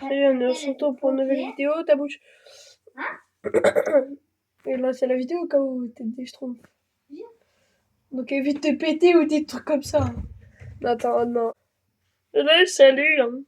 Très bien, on se retrouve pour une nouvelle vidéo, ta bouche. Et là, c'est la vidéo au cas où t'es des schtroumpfs. Donc évite de péter ou des trucs comme ça. Attends, non. Là, salut. Hein.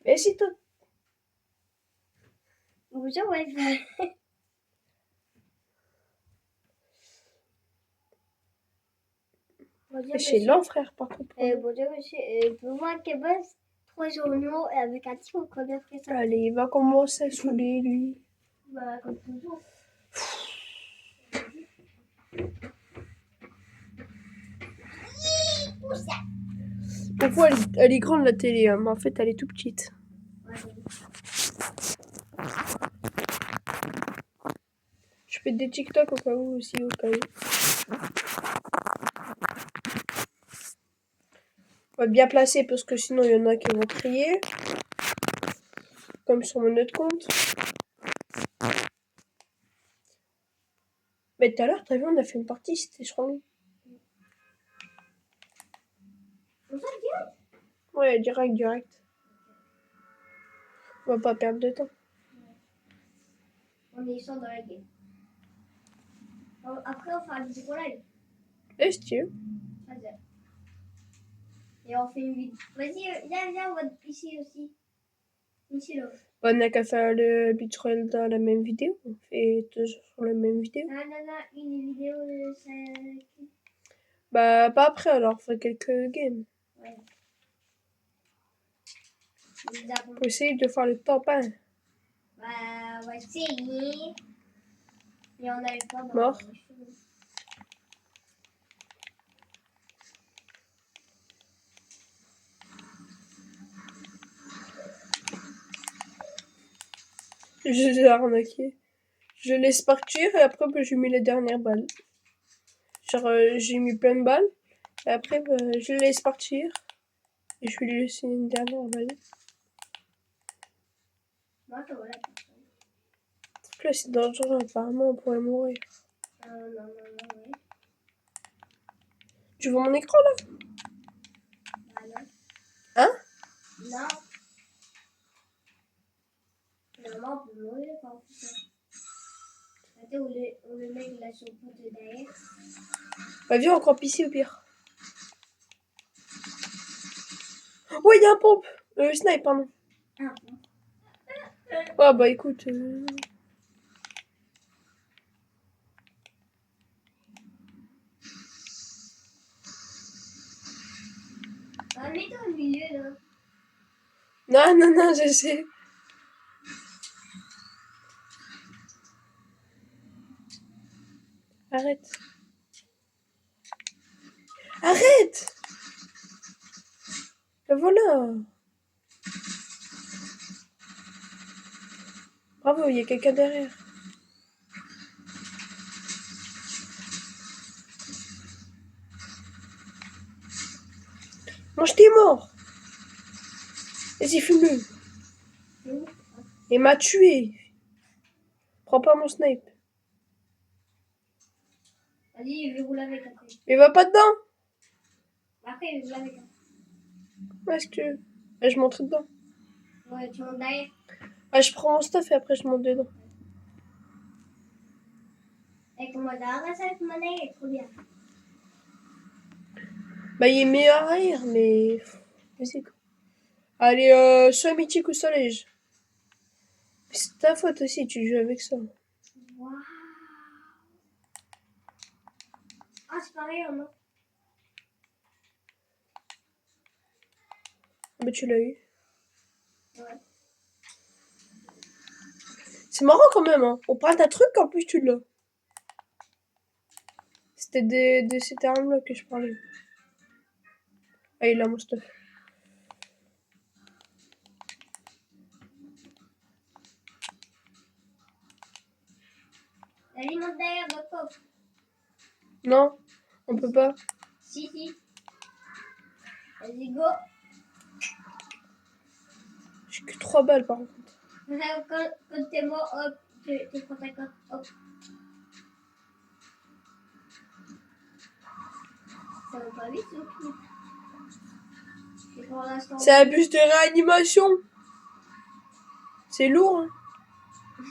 Et si toi. Bonjour, Wi-Fi. C'est lent, frère, par contre. Bonjour, monsieur. Pour moi, Kebas, 3 journaux avec un type au premier fait ça. Allez, il va commencer à saouler, lui. Bah, comme toujours. Pourquoi elle est grande la télé, hein, mais en fait elle est tout petite. Ouais, Je fais des TikTok au cas où aussi, au cas où. On va bien placer parce que sinon il y en a qui vont crier. Comme sur mon autre compte. Mais tout à l'heure, t'as vu, on a fait une partie, c'était sur lui. on fait direct. Ouais, direct. On va pas perdre de temps. On est sans dans la game. Après, on fera des collègues. Est-ce que Et on fait une vidéo. Vas-y, viens, on va ici aussi. Ici, là. On a qu'à faire le Beach Royale dans la même vidéo. On fait toujours sur la même vidéo. Non, une vidéo de ça. Bah, pas après alors, on fait quelques games. Ouais. Pour essayer de faire le top 1. Bah, on va essayer. Mais on n'avait pas dans Mort. Je l'ai arnaqué. Je laisse partir et après bah, je mets la dernière balle. Genre j'ai mis plein de balles et après bah, je le laisse partir et je vais lui laisser une dernière balle. Moi, je vois la personne. Là c'est dangereux, apparemment on pourrait mourir. Non, ouais. Tu vois mon écran là? Bah non. Hein? Non. Normalement, on peut mourir quand on fait ça. Attends, où le mec il a son pote derrière. Bah viens on campe ici au pire. Ouais y'a un pompe! Snipe pardon. Ah, Ouais bah écoute. mets-toi au milieu là. Non, je sais. Arrête. Arrête! Et voilà. Bravo, il y a quelqu'un derrière. Moi, j'étais mort. Vas-y, fume-le. Il m'a tué. Prends pas mon snipe. Vas-y, je vais vous laver après. Mais va pas dedans. Après, je vais vous laver après. Ouais, est-ce que... Ah, je monte dedans. Ouais, tu montes derrière. Ah, je prends mon stuff et après je monte dedans. Et comment t'as ça avec mon nez, trop bien. Bah, il est meilleur arrière, mais... Vas-y, quoi. Allez, soit mythique ou soit léger. C'est ta faute aussi, tu joues avec ça. Waouh. Ah, c'est pareil, non? Bah, tu l'as eu. Ouais. C'est marrant quand même, hein. On parle d'un truc, en plus tu l'as. C'était de cette arme-là que je parlais. Ah, il a mon stuff. Vas-y, monte derrière, votre coffre. Non, on peut pas. Si. Vas-y, go. J'ai que 3 balles par contre. Quand t'es mort, hop, tu prends ta carte, hop. Ça va pas vite, ce clip. pour l'instant. C'est un bus de réanimation. C'est lourd, hein.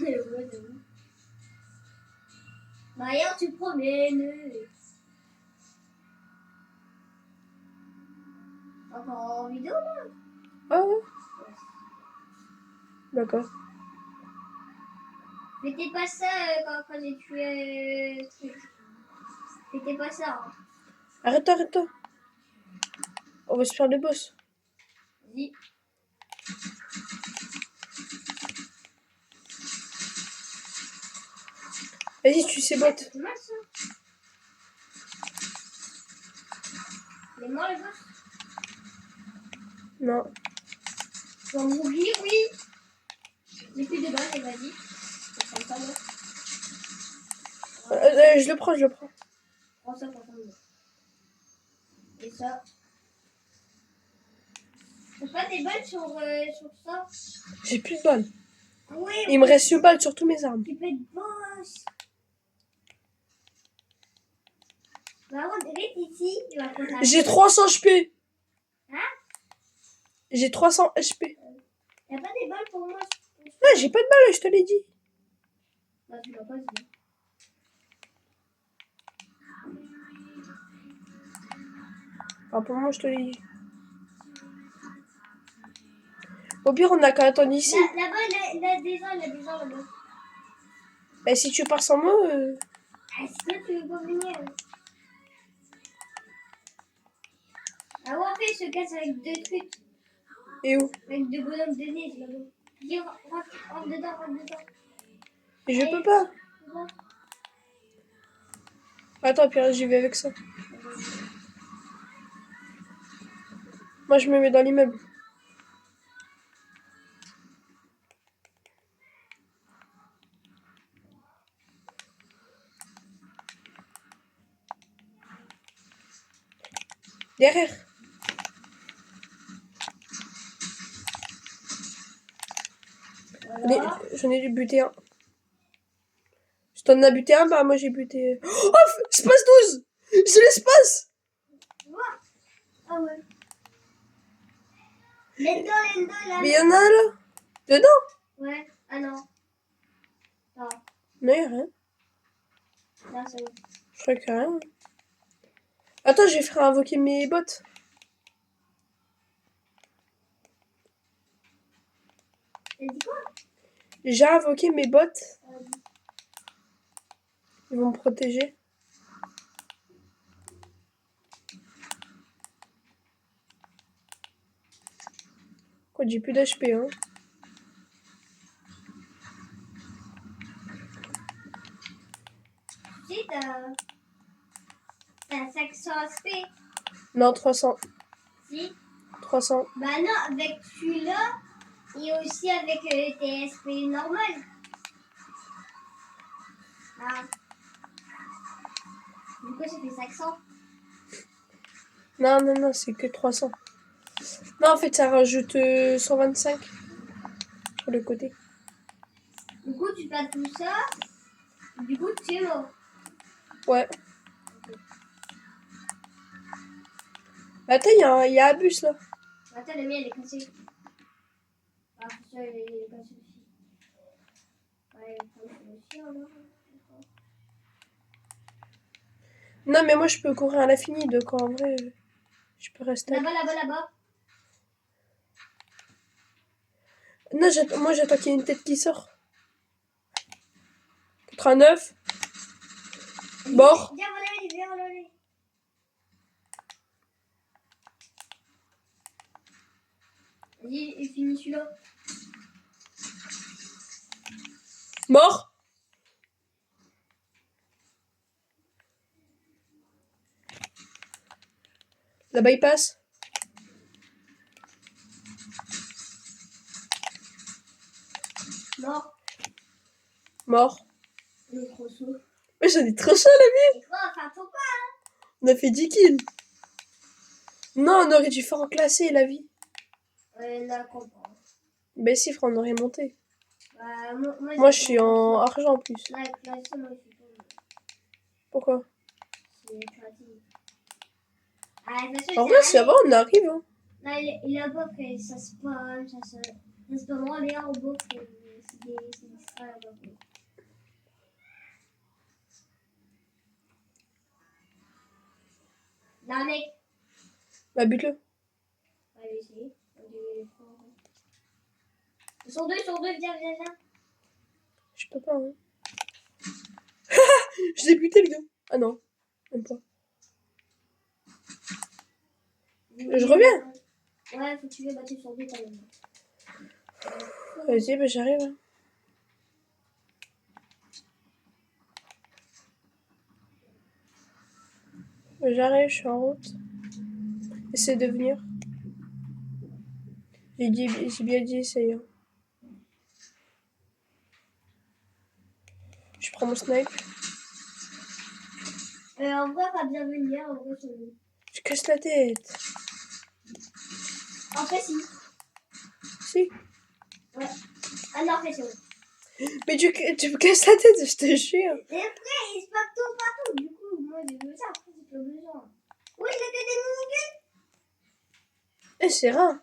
Ouais, j'avoue. D'ailleurs, tu promènes. Encore en vidéo là? Ah ouais. D'accord. Mais t'es pas ça quand j'ai tué. C'était pas ça. Hein. Arrête-toi. On va se faire le boss. Vas-y. Vas-y, tu sais, bot. C'est mal ça. Il est mort le boss? Non. Tu vas mourir, oui. J'ai plus de balles, et vas-y. Ça me semble. Je le prends. Prends ça pour tomber. Et ça. T'as pas des balles sur ça? J'ai plus de balles. Oui. Il me reste une balle sur tous mes armes. Tu peux être boss. Bah, on dirait ici. Il va compter. J'ai 300 HP. Hein? J'ai 300 HP. T'as pas des balles pour moi? Non, j'ai pas de balles, je te l'ai dit. Bah, tu l'as pas dit. Enfin, pour moi, je te l'ai dit. Au pire, on a qu'à attendre ici. Là-bas, il a des gens là-bas. Et si tu pars sans moi... Ah, sinon, tu veux pas venir. Ah ouais, en fait, je se casse avec deux trucs. Et où? Avec deux bonhommes de neige là-bas. Dis, rentre dedans. Et je Allez, peux pas. dedans. Attends, Pierre, j'y vais avec ça. Moi, je me mets dans l'immeuble. Derrière. Voilà. J'en ai buté un. Si t'en as buté un, bah moi j'ai buté... Oh, espace 12. J'ai l'espace. Ah ouais. L'endo, là. Mais il y en a un là. Dedans? Ouais. Ah non. Non. Non, y'a rien. Là, c'est bon. Je crois qu'il y a rien. Attends, je vais faire invoquer mes bots. T'as dit quoi? J'ai invoqué mes bots. Euh, Ils vont me protéger. Quoi, j'ai plus d'HP, hein. Tu sais, t'as 500 SP. Non, 300. Si. 300. Bah non, avec celui-là et aussi avec tes SP normales. Ah. Du coup, ça fait 500. Non, c'est que 300. Non, en fait, ça rajoute 125 sur le côté. Du coup, tu passes tout ça. Du coup, tu es mort. Ouais. Attends, il y a un bus là. Attends, le mien, il est cassé. Ah, c'est ça, il est cassé aussi. Ouais, il est cassé aussi, alors. Non, mais moi je peux courir à l'infini, donc en vrai, je peux rester. Là-bas. Non, moi j'attends qu'il y ait une tête qui sort. 89. Mort. Viens, relève. Vas-y, et finis celui-là. Mort. Là-bas il passe. Mort. Le trop saut. Mais j'en ai trop chaud la vie. Et quoi, enfin, faut pas. On a fait 10 kills. Non, on aurait dû faire en classé la vie. Là, comprends. Ben si, frère, on aurait monté. Bah, Moi je suis en argent en plus. Là, avec la somme, moi, je suis pas. Pourquoi? C'est créatif. Ah, de toute façon, En vrai, ça va, on arrive. Hein. Là, il a pas que ça spawn, ça se peut vraiment aller en bas que c'est des frères là-bas. Là, mec. Bah, bute-le. Allez, essayer. Ils sont deux, viens. Je peux pas, hein. Je l'ai buté, le gars. Ah non, même pas. Je reviens. Ouais, faut que tu veux battre sur deux quand même. Vas-y, bah j'arrive. Hein. J'arrive, je suis en route. Essaie de venir. J'ai bien dit essaye. Hein. Je prends mon snipe. En vrai, pas bien venir, en vrai, c'est bon. Je casse la tête. En fait, si. Si. Ouais. Ah non, en fait, c'est bon. Mais tu me casses la tête, je te jure. Et après, il se passe tout partout. Du coup, moi, j'ai vu ça. Après, j'ai pas besoin. Oui, il a que des miniguns. Eh, c'est rare.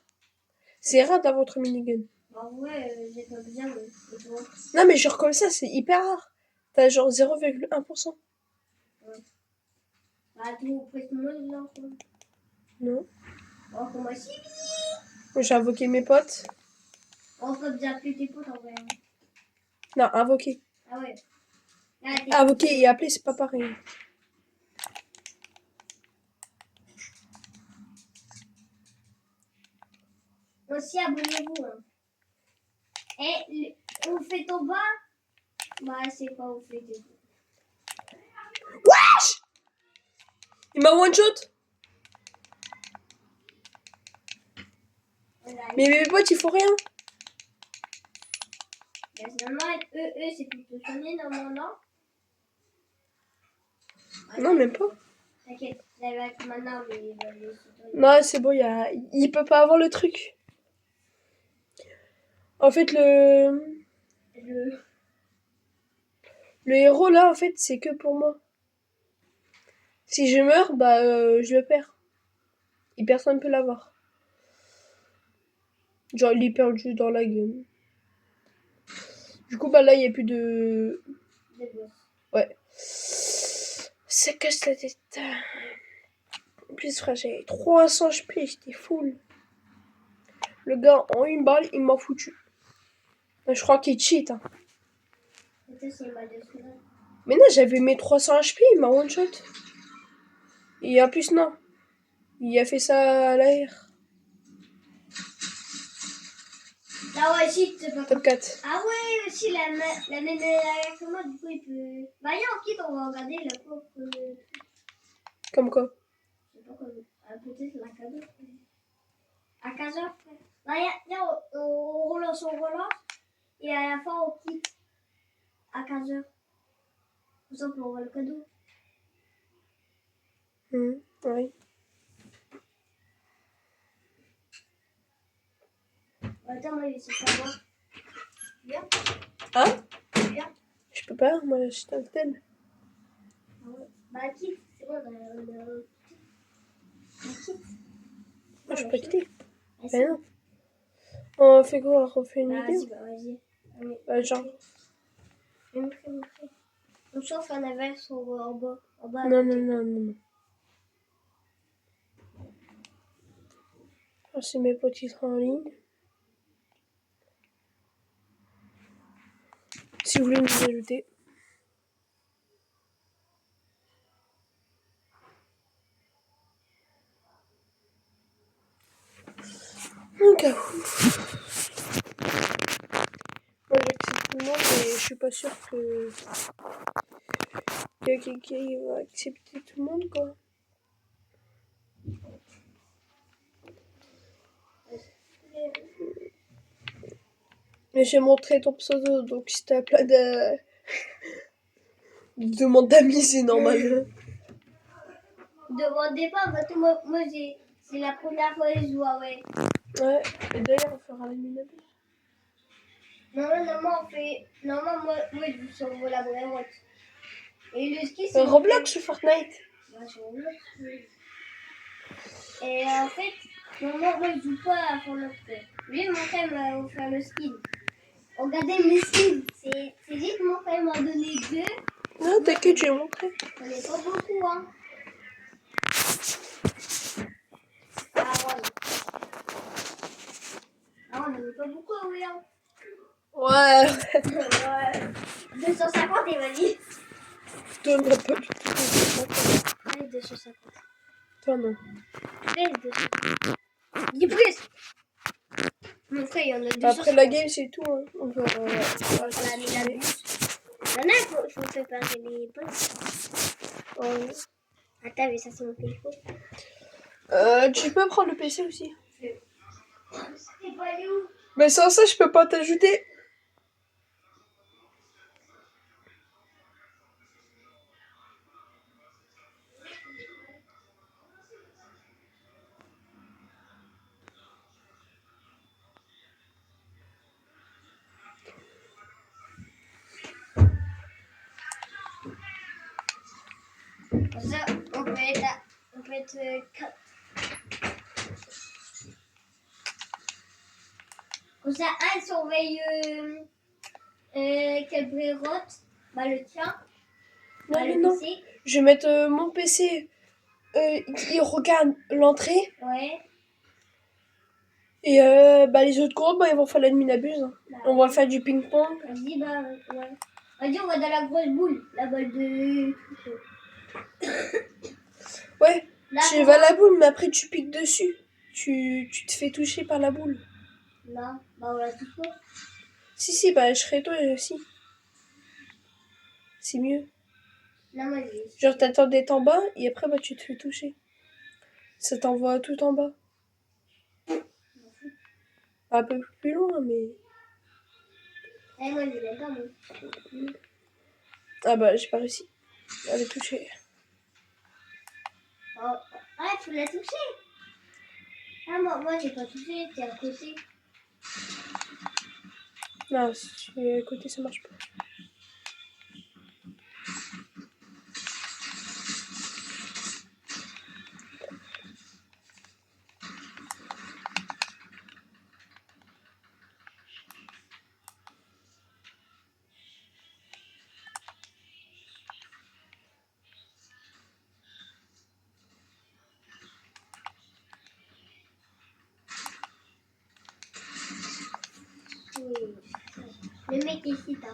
C'est rare d'avoir votre minigun. En vrai, j'ai pas besoin, mais et toi? Non, mais genre comme ça, c'est hyper rare. T'as genre 0,1%. Ouais. Bah, tout presque moins de gens, quoi. Non. Oh, comment si? Moi, j'ai invoqué mes potes. On peut bien appeler tes potes, en vrai. Hein. Non, invoqué. Ah ouais. Là, Invoqué et appeler, c'est pas pareil. aussi, abonnez-vous. Hein. Et on fait ton bas. Bah, c'est quoi, on fait tes Wesh! Il m'a one shot. voilà. Mais mes potes, ils font rien. Normalement, eux, c'est pour te soigner, normalement. Non, même pas. T'inquiète, j'avais avec maintenant, mais il va les soigner. Non, c'est bon, il peut pas avoir le truc. En fait, le héros, là, en fait, c'est que pour moi. Si je meurs, bah, je le perds. Et personne peut l'avoir. Genre, il est perdu dans la game. Du coup, bah là, il n'y a plus de... Ouais. Ça casse la tête. En plus, frère, j'avais 300 HP, j'étais full. Le gars, en une balle, il m'a foutu. Je crois qu'il cheat. Hein. Mais non, j'avais mes 300 HP, il m'a one shot. Et en plus, non. Il a fait ça à l'air. Ah ouais, si, c'est pas Top 4. Ah ouais, aussi, la même derrière que moi, du coup, il peut... Bah, y'a en kit, on va regarder la pauvre... Comme quoi? Je sais pas quoi, peut-être la cadeau. À 15h, frère. Bah, y'a, on relance, et à la fin, on quitte à 15h. Comme ça, on peut envoyer le cadeau. Oui. Attends, moi, je sais savoir. Viens. Hein? Viens. Je peux pas, moi, je suis tel. Ah ouais. Bah, quitte. C'est bon, quitte. Moi, je peux pas quitter. Ah, Bah non. On fait quoi? On refait une bah, vidéo? vas-y. Bah, genre. Montrez. On chauffe un inverse en bas. Non. Alors, c'est mes potes qui seront en ligne. Si vous voulez nous ajouter. Donc, moi j'accepte tout le monde, mais je suis pas sûre que y a quelqu'un qui va accepter tout le monde, quoi. Mais j'ai montré ton pseudo, donc si t'as plein de demandes d'amis, c'est normal. Demandez pas, parce que moi c'est la première fois que je joue, ouais. Ouais, et d'ailleurs, on fera la minute. Normalement, moi je joue sur la vraie route. Et le ski, c'est. Roblox ou Fortnite? Ouais, sur Roblox. Et en fait, Non, moi, je joue pas à Fortnite. Je vais montrer vous faire le skin. Regardez mes skins. C'est juste mon frère m'a donné 2. Non, t'inquiète, j'ai montré. On n'est pas beaucoup, hein. Ah, ouais. Ah, on n'en est pas beaucoup, oui, hein. Ouais. Ouais. 250, il m'a dit. Toi, non, pas du tout. Allez, 250. Toi, non. Allez, 250. Dis plus. Mon frère, il y en a 250. Après la game, c'est tout. Hein. On va. Voilà, mais la buse. Il y en a, il faut préparer les postes. Ouais. Attends, mais ça, c'est mon téléphone. Tu peux prendre le PC aussi. C'est pas allé où? Mais sans ça, je peux pas t'ajouter. Comme ça, on peut être 4. Comme ça, un surveille quel brérote, bah le tien, Non, bah mais le non. PC. Je vais mettre mon PC. Il regarde l'entrée. Ouais. Et bah, les autres groupes, bah, ils vont faire l'admin abuse. Hein. Bah, On va faire du ping-pong. Vas-y, bah ouais. Vas-y, on va dans la grosse boule, la balle de. Ouais. Là, Tu vas à la boule, mais après tu piques dessus. Tu te fais toucher par la boule. Là, bah on l'a tout fait. Si, bah je serai toi aussi. C'est mieux. Là, moi, j'ai. Genre t'attends d'être en bas et après bah tu te fais toucher. Ça t'envoie tout en bas. Un peu plus loin, mais... Eh, moi, je l'aime pas, moi. Ah bah j'ai pas réussi à les toucher. Oh. Ah, tu l'as touché? Ah, moi j'ai pas touché, t'es à côté. Non, si tu es à côté ça marche pas. Oui. Le mec ici, t'as.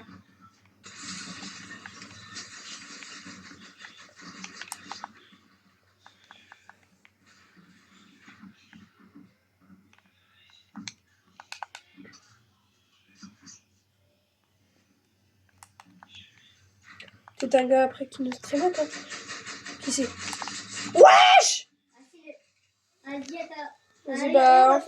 C'est un gars après qui nous stream, toi. Qui c'est? Wesh! Vas-y, attends. Vas-y, bah,